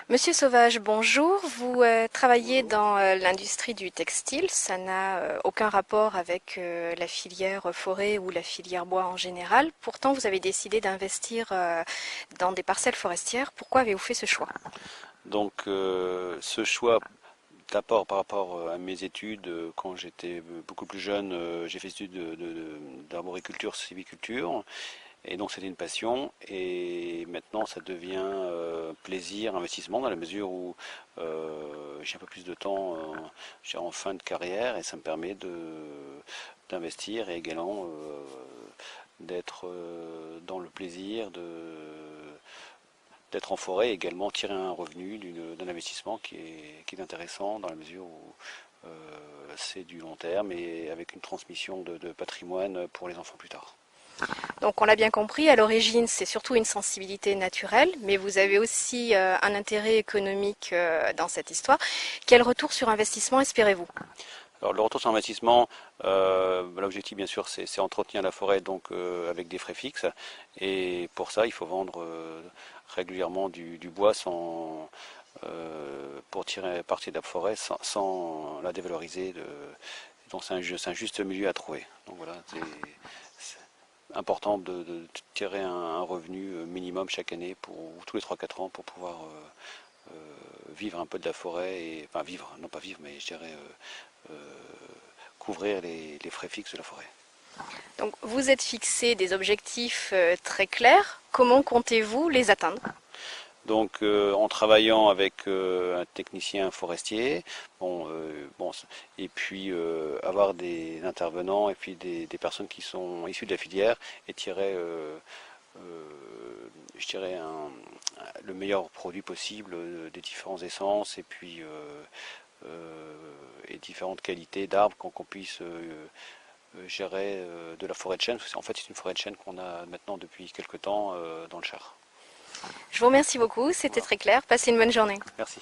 Monsieur Sauvage, bonjour. Vous travaillez dans l'industrie du textile. Ça n'a aucun rapport avec la filière forêt ou la filière bois en général. Pourtant, vous avez décidé d'investir dans des parcelles forestières. Pourquoi avez-vous fait ce choix? Donc ce choix d'abord par rapport à mes études, quand j'étais beaucoup plus jeune, j'ai fait des études d'arboriculture, sylviculture, et donc c'était une passion, et maintenant ça devient plaisir, investissement, dans la mesure où j'ai un peu plus de temps, j'ai en fin de carrière, et ça me permet d'investir et également d'être dans le plaisir d'être en forêt et également tirer un revenu d'un investissement qui est intéressant dans la mesure où c'est du long terme et avec une transmission de patrimoine pour les enfants plus tard. Donc, on l'a bien compris, à l'origine, c'est surtout une sensibilité naturelle, mais vous avez aussi un intérêt économique dans cette histoire. Quel retour sur investissement espérez-vous? Alors le retour sur investissement, l'objectif bien sûr c'est entretenir la forêt donc avec des frais fixes, et pour ça il faut vendre régulièrement du bois pour tirer parti de la forêt sans la dévaloriser. Donc c'est un juste milieu à trouver. Donc voilà, c'est important de tirer un revenu minimum chaque année ou tous les 3-4 ans pour pouvoir vivre un peu de la forêt, et enfin vivre, non pas vivre, mais je dirais couvrir les frais fixes de la forêt. Donc, vous êtes fixé des objectifs très clairs. Comment comptez-vous les atteindre? Donc en travaillant avec un technicien forestier, et puis avoir des intervenants et puis des personnes qui sont issues de la filière et tirer, je dirais, le meilleur produit possible des différentes essences et différentes qualités d'arbres qu'on puisse gérer de la forêt de chêne, parce qu'en fait c'est une forêt de chêne qu'on a maintenant depuis quelques temps dans le Cher. Je vous remercie beaucoup, c'était Voilà. très clair. Passez une bonne journée. Merci.